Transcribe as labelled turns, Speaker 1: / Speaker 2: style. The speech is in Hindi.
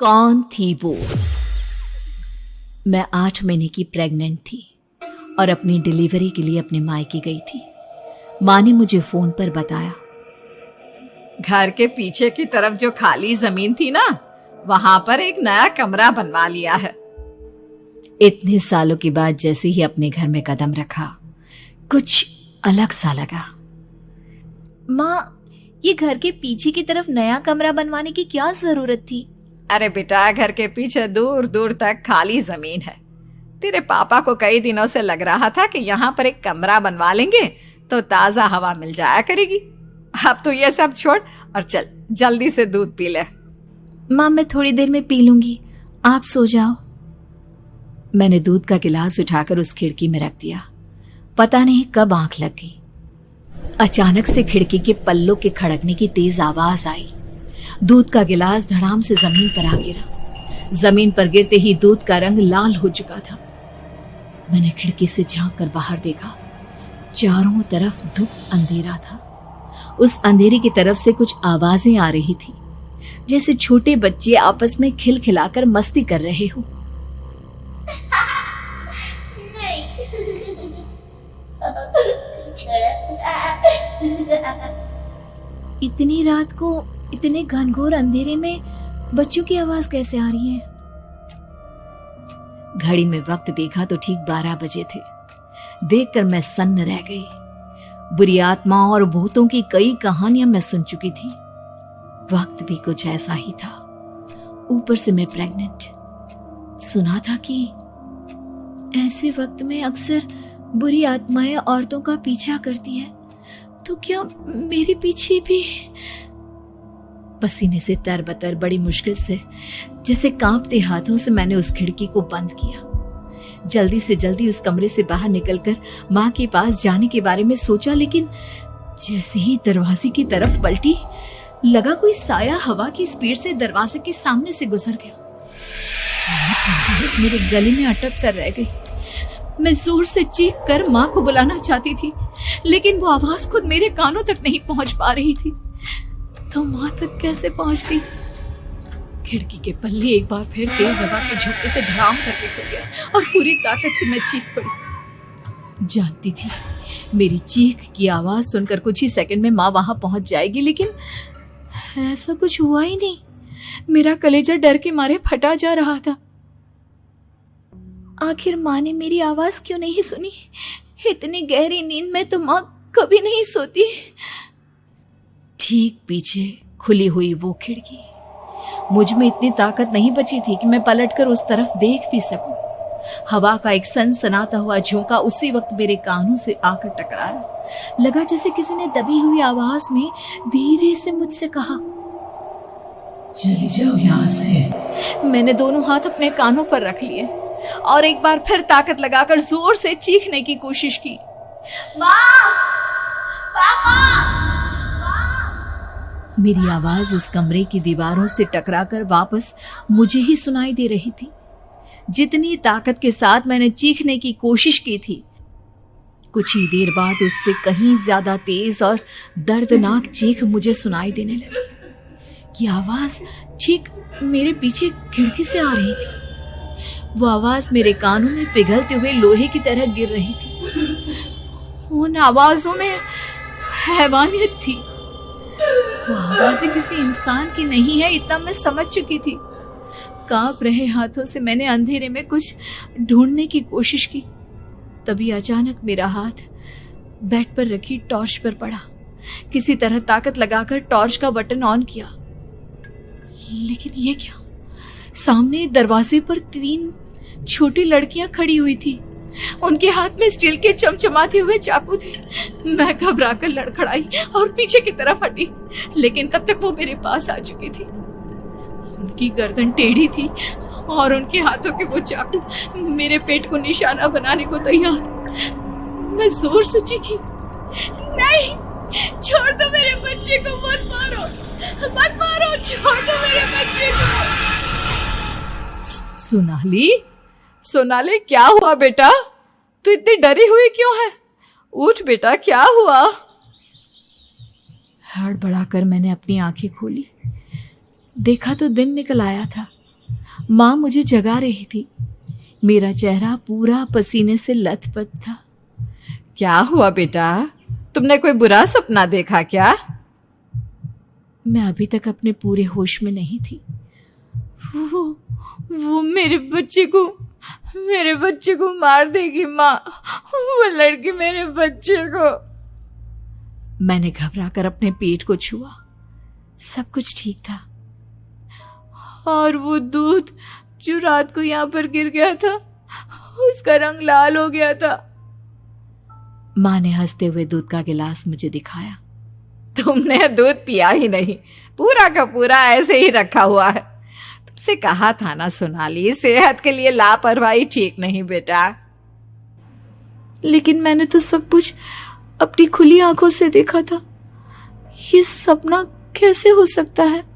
Speaker 1: कौन थी वो? मैं 8 महीने की प्रेग्नेंट थी और अपनी डिलीवरी के लिए अपने मायके गई थी। माँ ने मुझे फोन पर बताया,
Speaker 2: घर के पीछे की तरफ जो खाली जमीन थी ना, वहां पर एक नया कमरा बनवा लिया है।
Speaker 1: इतने सालों के बाद जैसे ही अपने घर में कदम रखा, कुछ अलग सा लगा।
Speaker 3: माँ, ये घर के पीछे की तरफ नया कमरा बनवाने की क्या जरूरत थी?
Speaker 2: अरे बेटा, घर के पीछे दूर दूर तक खाली जमीन है। तेरे पापा को कई दिनों से लग रहा था कि यहाँ पर एक कमरा बनवा लेंगे तो ताजा हवा मिल जाया करेगी। अब तो ये सब छोड़ और चल जल्दी से दूध पी ले।
Speaker 3: माँ, मैं थोड़ी देर में पी लूंगी, आप सो जाओ।
Speaker 1: मैंने दूध का गिलास उठाकर उस खिड़की में रख दिया। पता नहीं कब आंख लग गई। अचानक से खिड़की के पल्लों के खड़कने की तेज आवाज आई। दूध का गिलास धड़ाम से जमीन पर आ गिरा। जमीन पर गिरते ही दूध का रंग लाल हो चुका था। मैंने खिड़की से झांक कर बाहर देखा। चारों तरफ धुप अंधेरा था। उस अंधेरे की तरफ से कुछ आवाजें आ रही थी, जैसे छोटे बच्चे आपस में खिलखिलाकर मस्ती कर रहे हो।
Speaker 3: इतनी रात को इतने घनघोर अंधेरे में बच्चों की आवाज कैसे आ रही है?
Speaker 1: घड़ी में वक्त देखा तो ठीक 12 बजे थे। देखकर मैं सन्न रह गई। बुरी आत्माओं और भूतों की कई कहानियां मैं सुन चुकी थी। वक्त भी कुछ ऐसा ही था। ऊपर से मैं प्रेग्नेंट। सुना था कि ऐसे वक्त में अक्सर बुरी आत्माएं औरतों का पीछा करती है, तो क्या मेरे पीछे भी? पसीने से तरबतर बड़ी मुश्किल से, जैसे कांपते हाथों से मैंने उस खिड़की को बंद किया। जल्दी से जल्दी उस कमरे से बाहर निकलकर माँ के पास जाने के बारे में सोचा, लेकिन जैसे ही दरवाजे की तरफ पलटी, लगा कोई साया हवा की स्पीड से दरवाजे के सामने से गुजर गया। मेरे गले में अटक कर रह गई। मैं जोर से चीख कर माँ को बुलाना चाहती थी, लेकिन वो आवाज खुद मेरे कानों तक नहीं पहुंच पा रही थी। तो माँ तक कैसे पहुंचती? खिड़की के पल्ले एक बार फिर तेज हवा के झोंके से धड़ाम करके खुल गया और पूरी ताकत से मैं चीख पड़ी। जानती थी मेरी चीख की आवाज सुनकर कुछ ही सेकंड में माँ वहां पहुंच जाएगी, लेकिन ऐसा कुछ हुआ ही नहीं। मेरा कलेजा डर के मारे फटा जा रहा था।
Speaker 3: आखिर माँ ने मेरी आवाज क्यों नहीं सुनी? इतनी गहरी नींद में तो माँ कभी नहीं सोती।
Speaker 1: ठीक पीछे खुली हुई वो खिड़की। मुझ में इतनी ताकत नहीं बची थी कि मैं पलटकर उस तरफ देख भी सकूं। हवा का एक सनसनाता हुआ झोंका उसी वक्त मेरे कानों से आकर टकराया। लगा जैसे किसी ने दबी हुई आवाज में धीरे से मुझसे कहा, चली जाओ यहाँ से। मैंने दोनों हाथ अपने कानों पर रख लिए और एक बार फिर ताकत लगाकर जोर से चीखने की कोशिश की।
Speaker 3: माँ! पापा!
Speaker 1: मेरी आवाज उस कमरे की दीवारों से टकराकर वापस मुझे ही सुनाई दे रही थी। जितनी ताकत के साथ मैंने चीखने की कोशिश की थी, कुछ ही देर बाद उससे कहीं ज्यादा तेज और दर्दनाक चीख मुझे सुनाई देने लगी। ये आवाज ठीक मेरे पीछे खिड़की से आ रही थी। वो आवाज मेरे कानों में पिघलते हुए लोहे की तरह गिर रही थी। उन आवाजों में हैवानियत थी। वो आवाज़ें किसी इंसान की नहीं है, इतना मैं समझ चुकी थी। कांप रहे हाथों से मैंने अंधेरे में कुछ ढूंढने की कोशिश की। तभी अचानक मेरा हाथ बेड पर रखी टॉर्च पर पड़ा। किसी तरह ताकत लगाकर टॉर्च का बटन ऑन किया, लेकिन ये क्या? सामने दरवाजे पर 3 छोटी लड़कियां खड़ी हुई थी। उनके हाथ में स्टील के चमचमाते हुए चाकू थे। मैं घबराकर लड़खड़ाई और पीछे की तरफ हटी, लेकिन तब तक वो मेरे पास आ चुकी थी। उनकी गर्दन टेढ़ी थी और उनके हाथों के वो चाकू मेरे पेट को निशाना बनाने को तैयार। मैं जोर से चीखी, नहीं, छोड़ दो मेरे बच्चे को, मत मारो, मत मारो, छोड़ दो मेरे बच्चे को।
Speaker 2: सोनाली, क्या हुआ बेटा? तू इतनी डरी हुई क्यों है? उठ बेटा, क्या हुआ?
Speaker 1: हड़बड़ाकर मैंने अपनी आंखें खोली। देखा तो दिन निकल आया था। माँ मुझे जगा रही थी। मेरा चेहरा पूरा पसीने से लथपथ था।
Speaker 2: क्या हुआ बेटा, तुमने कोई बुरा सपना देखा क्या?
Speaker 1: मैं अभी तक अपने पूरे होश में नहीं थी।
Speaker 3: वो मेरे बच्चे को मार देगी माँ। वो लड़की मेरे बच्चे को।
Speaker 1: मैंने घबराकर अपने पेट को छुआ। सब कुछ ठीक था।
Speaker 3: और वो दूध जो रात को यहाँ पर गिर गया था, उसका रंग लाल हो गया था।
Speaker 1: माँ ने हंसते हुए दूध का गिलास मुझे दिखाया।
Speaker 2: तुमने दूध पिया ही नहीं, पूरा का पूरा ऐसे ही रखा हुआ है। तुमसे कहा था ना सोनाली, सेहत के लिए लापरवाही ठीक नहीं बेटा।
Speaker 3: लेकिन मैंने तो सब कुछ अपनी खुली आंखों से देखा था। ये सपना कैसे हो सकता है?